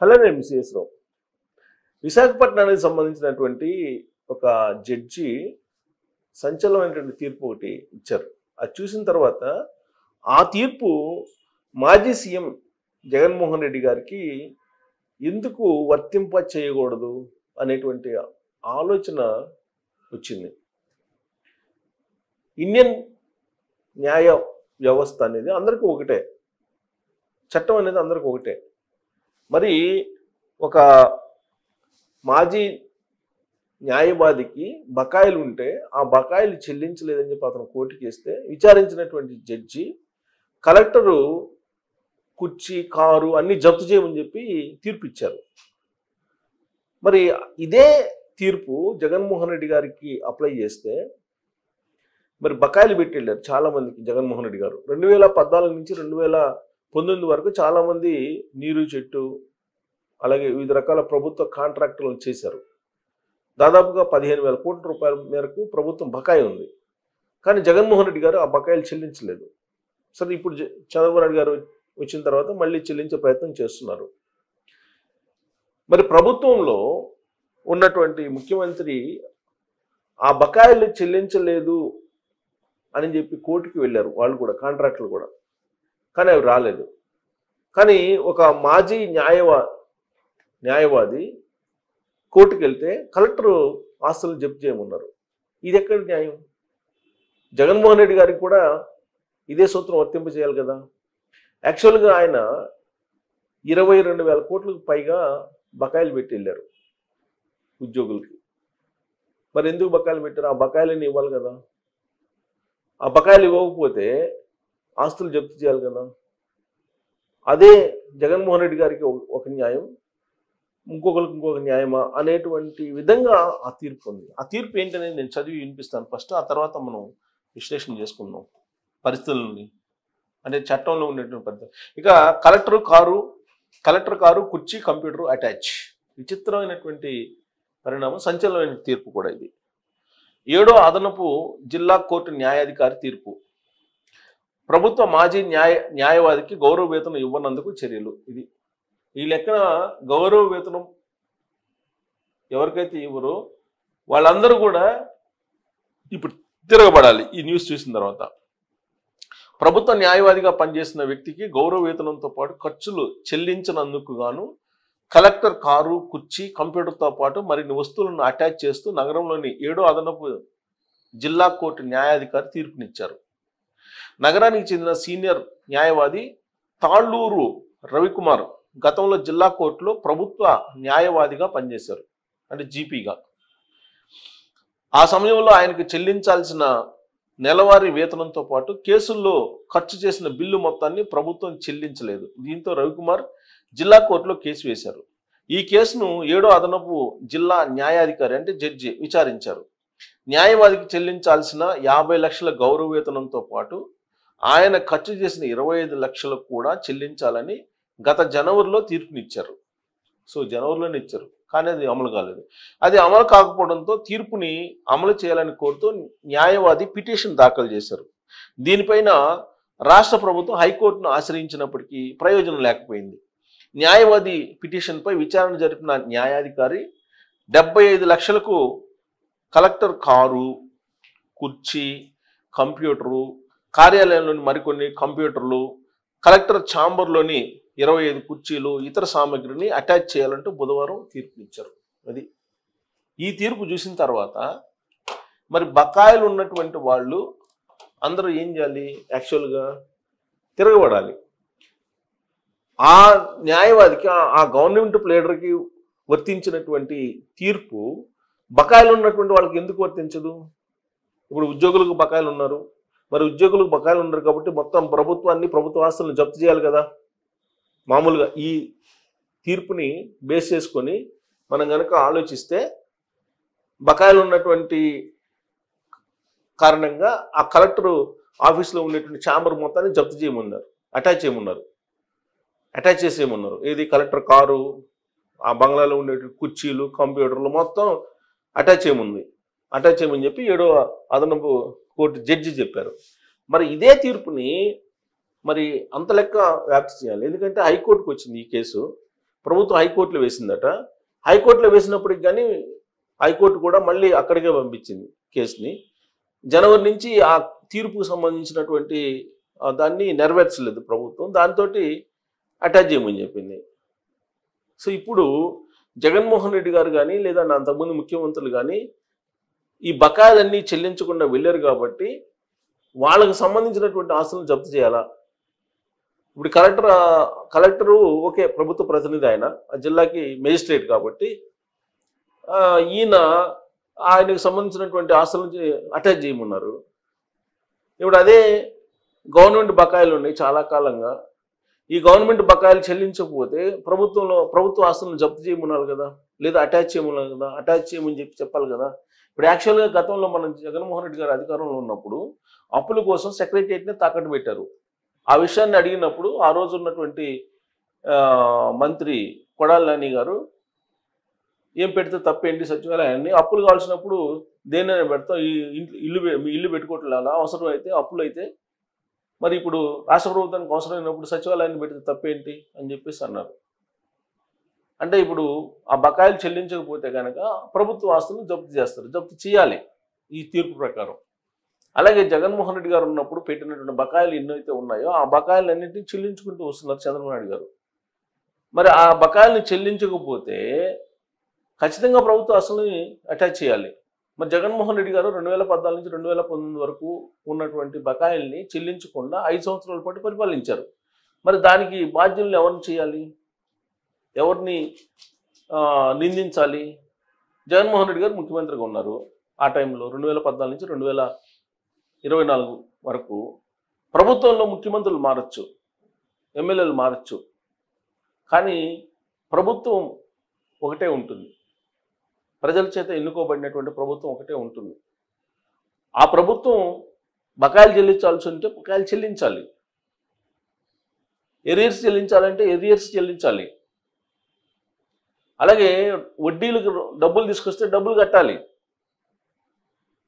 Hello నేను మిస్ఎస్ రావు. విశాఖపట్నానికి సంబంధించినటువంటి ఒక జడ్జి సంచలనమైనటువంటి తీర్పు ఒకటి ఇచ్చారు. అది చూసిన తర్వాత ఆ తీర్పు మాజీ సీఎం జగన్మోహన్ రెడ్డి గారికి ఎందుకు వర్తింప చేయకూడదు అనేటువంటి ఆలోచన వచ్చింది. ఇండియన్ న్యాయ వ్యవస్థ అనేది అందరికీ ఒకటే, చట్టం అనేది అందరికీ ఒకటే. మరి ఒక మాజీ న్యాయవాదికి బకాయిలు ఉంటే ఆ బకాయిలు చెల్లించలేదని చెప్పి అతను కోర్టుకి వేస్తే విచారించినటువంటి జడ్జి కలెక్టరు కుర్చీ, కారు అన్ని జప్తు చేయమని చెప్పి తీర్పు ఇచ్చారు. మరి ఇదే తీర్పు జగన్మోహన్ రెడ్డి గారికి అప్లై చేస్తే మరి బకాయిలు పెట్టి వెళ్ళారు చాలా మందికి. జగన్మోహన్ రెడ్డి గారు 2014 నుంచి 2019 వరకు చాలామంది నీరు చెట్టు అలాగే వివిధ రకాల ప్రభుత్వ కాంట్రాక్టులను చేశారు. దాదాపుగా 15,000 కోట్ల రూపాయల మేరకు ప్రభుత్వం బకాయి ఉంది. కానీ జగన్మోహన్ రెడ్డి గారు ఆ బకాయిలు చెల్లించలేదు. సరే, ఇప్పుడు చంద్రబాబు నాయుడు గారు వచ్చిన తర్వాత మళ్ళీ చెల్లించే ప్రయత్నం చేస్తున్నారు. మరి ప్రభుత్వంలో ఉన్నటువంటి ముఖ్యమంత్రి ఆ బకాయిలు చెల్లించలేదు అని చెప్పి కోర్టుకి వెళ్ళారు వాళ్ళు కూడా, కాంట్రాక్టులు కూడా. కానీ అవి రాలేదు. కానీ ఒక మాజీ న్యాయవాది కోర్టుకు వెళ్తే కలెక్టరు ఆస్తులు జప్తు చేయమన్నారు. ఇది ఎక్కడ న్యాయం? జగన్మోహన్ రెడ్డి గారికి కూడా ఇదే సూత్రం వర్తింప చేయాలి కదా. యాక్చువల్గా ఆయన 22,000 కోట్లకు పైగా బకాయిలు పెట్టి వెళ్ళారు ఉద్యోగులకి. మరి ఎందుకు బకాయిలు పెట్టారు? ఆ బకాయిలని ఇవ్వాలి కదా. ఆ బకాయిలు ఇవ్వకపోతే ఆస్తులు జప్తు చేయాలి కదా. అదే జగన్మోహన్ రెడ్డి గారికి ఒక న్యాయం, ఇంకొకరికి ఇంకొక న్యాయమా అనేటువంటి విధంగా ఆ తీర్పు ఉంది. ఆ తీర్పు ఏంటనేది నేను చదివి వినిపిస్తాను ఫస్ట్. ఆ తర్వాత మనం విశ్లేషణ చేసుకుందాం పరిస్థితులని, అంటే చట్టంలో ఉండేటువంటి పరిస్థితులు. ఇక కలెక్టర్ కారు కుర్చీ కంప్యూటర్ అటాచ్. విచిత్రమైనటువంటి పరిణామం, సంచలనమైన తీర్పు కూడా ఇది. 7వ అదనపు జిల్లా కోర్టు న్యాయాధికారి తీర్పు. ప్రభుత్వ మాజీ న్యాయవాదికి గౌరవ వేతనం ఇవ్వనందుకు చర్యలు. ఇది ఈ లెక్కన గౌరవ వేతనం ఎవరికైతే ఇవ్వరో వాళ్ళందరూ కూడా ఇప్పుడు తిరగబడాలి. ఈ న్యూస్ చూసిన తర్వాత ప్రభుత్వ న్యాయవాదిగా పనిచేసిన వ్యక్తికి గౌరవ వేతనంతో పాటు ఖర్చులు చెల్లించినందుకు గాను కలెక్టర్ కారు, కుర్చీ, కంప్యూటర్తో పాటు మరిన్ని వస్తువులను అటాచ్ చేస్తూ నగరంలోని 7వ అదనపు జిల్లా కోర్టు న్యాయాధికారి తీర్పునిచ్చారు. నగరానికి చెందిన సీనియర్ న్యాయవాది తాళ్ళూరు రవికుమార్ గతంలో జిల్లా కోర్టులో ప్రభుత్వ న్యాయవాదిగా పనిచేశారు, అంటే జీపీగా. ఆ సమయంలో ఆయనకు చెల్లించాల్సిన నెలవారీ వేతనంతో పాటు కేసుల్లో ఖర్చు చేసిన బిల్లు మొత్తాన్ని ప్రభుత్వం చెల్లించలేదు. దీంతో రవికుమార్ జిల్లా కోర్టులో కేసు వేశారు. ఈ కేసును 7వ అదనపు జిల్లా న్యాయాధికారి అంటే జడ్జి విచారించారు. న్యాయవాదికి చెల్లించాల్సిన 50 లక్షల గౌరవ వేతనంతో పాటు ఆయన ఖర్చు చేసిన 25 లక్షలు కూడా చెల్లించాలని గత జనవరిలో తీర్పునిచ్చారు. సో జనవరిలోనే ఇచ్చారు, కానీ అది అమలు కాలేదు. అది అమలు కాకపోవడంతో తీర్పుని అమలు చేయాలని కోరుతూ న్యాయవాది పిటిషన్ దాఖలు చేశారు. దీనిపైన రాష్ట్ర ప్రభుత్వం హైకోర్టును ఆశ్రయించినప్పటికీ ప్రయోజనం లేకపోయింది. న్యాయవాది పిటిషన్పై విచారణ జరిపిన న్యాయాధికారి 75 లక్షలకు కలెక్టర్ కారు, కుర్చీ, కంప్యూటరు, కార్యాలయంలోని మరికొన్ని కంప్యూటర్లు, కలెక్టర్ ఛాంబర్లోని 25 కుర్చీలు, ఇతర సామాగ్రిని అటాచ్ చేయాలంటూ బుధవారం తీర్పునిచ్చారు. అది ఈ తీర్పు చూసిన తర్వాత మరి బకాయిలు ఉన్నటువంటి వాళ్ళు అందరూ ఏం చేయాలి? యాక్చువల్గా తిరగబడాలి. ఆ న్యాయవాదికి, ఆ గవర్నమెంట్ లీడర్కి వర్తించినటువంటి తీర్పు బకాయిలు ఉన్నటువంటి వాళ్ళకి ఎందుకు వర్తించదు? ఇప్పుడు ఉద్యోగులకు బకాయిలు ఉన్నారు, మరి ఉద్యోగులకు బకాయిలు ఉన్నారు కాబట్టి మొత్తం ప్రభుత్వాన్ని, ప్రభుత్వ ఆస్తులను జప్తు చేయాలి కదా. మామూలుగా ఈ తీర్పుని బేస్ చేసుకొని మనం కనుక ఆలోచిస్తే బకాయిలు ఉన్నటువంటి కారణంగా ఆ కలెక్టర్ ఆఫీస్లో ఉండేటువంటి ఛాంబర్ మొత్తాన్ని జప్తు చేయమన్నారు, అటాచ్ చేసేయమన్నారు. ఏది? కలెక్టర్ కారు, ఆ బంగ్లాలో ఉండేటువంటి కుర్చీలు, కంప్యూటర్లు మొత్తం అటాచ్ చేయమని చెప్పి 7వ అదనపు కోర్టు జడ్జి చెప్పారు. మరి ఇదే తీర్పుని మరి అంత లెక్క వ్యాప్తి చేయాలి. ఎందుకంటే హైకోర్టుకు వచ్చింది ఈ కేసు. ప్రభుత్వం హైకోర్టులో వేసిందట. హైకోర్టులో వేసినప్పటికి కానీ హైకోర్టు కూడా మళ్ళీ అక్కడికే పంపించింది కేసుని. జనవరి నుంచి ఆ తీర్పుకు సంబంధించినటువంటి దాన్ని నెరవేర్చలేదు ప్రభుత్వం. దాంతో అటాచ్ చేయమని చెప్పింది. సో ఇప్పుడు జగన్మోహన్ రెడ్డి గారు కానీ లేదా అంతకుముందు ముఖ్యమంత్రులు కానీ ఈ బకాయిలన్నీ చెల్లించకుండా వెళ్ళారు కాబట్టి వాళ్ళకు సంబంధించినటువంటి ఆస్తులను జప్తు చేయాలా? ఇప్పుడు కలెక్టరు ఓకే ప్రభుత్వ ప్రతినిధి, ఆయన ఆ జిల్లాకి మేజిస్ట్రేట్ కాబట్టి ఆయనకు సంబంధించినటువంటి ఆస్తులను అటాచ్ చేయమన్నారు. ఇప్పుడు అదే గవర్నమెంట్ బకాయిలు ఉన్నాయి చాలా కాలంగా. ఈ గవర్నమెంట్ బకాయిలు చెల్లించకపోతే ప్రభుత్వ ఆస్తులను జప్తు చేయమన్నారు కదా, లేదా అటాచ్ చేయమన్నారు కదా. అటాచ్ చేయమని చెప్పాలి కదా. ఇప్పుడు యాక్చువల్గా గతంలో మనం జగన్మోహన్ రెడ్డి గారు అధికారంలో ఉన్నప్పుడు అప్పుల కోసం సెక్రటరియట్ని తాకట్టు పెట్టారు. ఆ విషయాన్ని అడిగినప్పుడు ఆ రోజు ఉన్నటువంటి మంత్రి కొడాలి నాని గారు ఏం పెడితే తప్పేంటి, సచివాలయాన్ని అప్పులు కావాల్సినప్పుడు దేనైనా పెడతాం, ఈ ఇల్లు పెట్టుకోవట్లేదు, అవసరం అయితే అప్పులు అయితే మరి ఇప్పుడు రాష్ట్ర ప్రభుత్వానికి అవసరమైనప్పుడు సచివాలయాన్ని పెడితే తప్పేంటి అని చెప్పేసి అన్నారు. అంటే ఇప్పుడు ఆ బకాయిలు చెల్లించకపోతే కనుక ప్రభుత్వ ఆస్తులను జప్తు చేస్తారు, జప్తు చేయాలి ఈ తీర్పు ప్రకారం. అలాగే జగన్మోహన్ రెడ్డి గారు ఉన్నప్పుడు పెట్టినటువంటి బకాయిలు ఎన్నైతే ఉన్నాయో ఆ బకాయిలన్నింటినీ చెల్లించుకుంటూ వస్తున్నారు చంద్రబాబు నాయుడు గారు. మరి ఆ బకాయిల్ని చెల్లించకపోతే ఖచ్చితంగా ప్రభుత్వ ఆస్తులని అటాచ్ చేయాలి. మరి జగన్మోహన్ రెడ్డి గారు 2014 నుంచి 2019 వరకు ఉన్నటువంటి బకాయిల్ని చెల్లించకుండా 5 సంవత్సరాల పాటు పరిపాలించారు. మరి దానికి బాధ్యులను ఎవరిని చేయాలి, ఎవరిని నిందించాలి? జగన్మోహన్ రెడ్డి గారు ముఖ్యమంత్రిగా ఉన్నారు ఆ టైంలో. 2014 నుంచి 2024 వరకు ప్రభుత్వంలో ముఖ్యమంత్రులు మారచ్చు, ఎమ్మెల్యేలు మారచ్చు, కానీ ప్రభుత్వం ఒకటే ఉంటుంది. ప్రజల చేత ఎన్నుకోబడినటువంటి ప్రభుత్వం ఒకటే ఉంటుంది. ఆ ప్రభుత్వం బకాయిలు చెల్లించాల్సి ఉంటే బకాయిలు చెల్లించాలి, ఎరియర్స్ చెల్లించాలంటే ఎరియర్స్ చెల్లించాలి. అలాగే వడ్డీలకు డబ్బులు తీసుకొస్తే డబ్బులు కట్టాలి.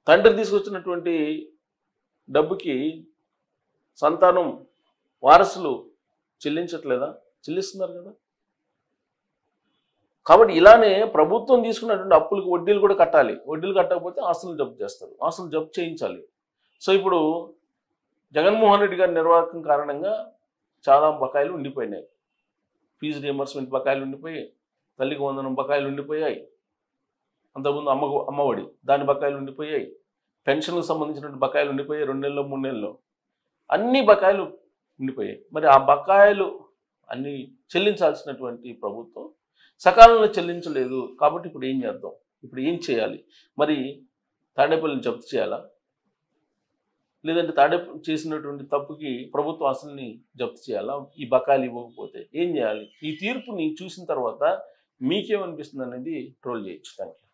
తండ్రి తీసుకొచ్చినటువంటి డబ్బుకి సంతానం వారసులు చెల్లించట్లేదా? చెల్లిస్తున్నారు కదా. కాబట్టి ఇలానే ప్రభుత్వం తీసుకున్నటువంటి అప్పులకు వడ్డీలు కూడా కట్టాలి. వడ్డీలు కట్టకపోతే ఆస్తులు జప్తు చేస్తారు, ఆస్తులు జప్తు చేయించాలి. సో ఇప్పుడు జగన్మోహన్ రెడ్డి గారి నిర్వాహకం కారణంగా చాలా బకాయిలు ఉండిపోయినాయి. ఫీజు రియంబర్స్మెంట్ బకాయిలు ఉండిపోయాయి, తల్లికి వందనం బకాయిలు ఉండిపోయాయి, అంతకుముందు అమ్మఒడి దాని బకాయిలు ఉండిపోయాయి, పెన్షన్లకు సంబంధించినటువంటి బకాయిలు ఉండిపోయాయి, 2 నెలల్లో 3 నెలల్లో అన్ని బకాయిలు ఉండిపోయాయి. మరి ఆ బకాయిలు అన్ని చెల్లించాల్సినటువంటి ప్రభుత్వం సకాలంలో చెల్లించలేదు. కాబట్టి ఇప్పుడు ఏం చేద్దాం, ఇప్పుడు ఏం చేయాలి? మరి తాడేపల్లిని జప్తు చేయాలా, లేదంటే తాడేపల్లి చేసినటువంటి తప్పుకి ప్రభుత్వ ఆస్తుల్ని జప్తు చేయాలా? ఈ బకాయిలు ఇవ్వకపోతే ఏం చేయాలి? ఈ తీర్పుని చూసిన తర్వాత మీకేమనిపిస్తుంది అనేది ట్రోల్ చేయొచ్చు. Thank you.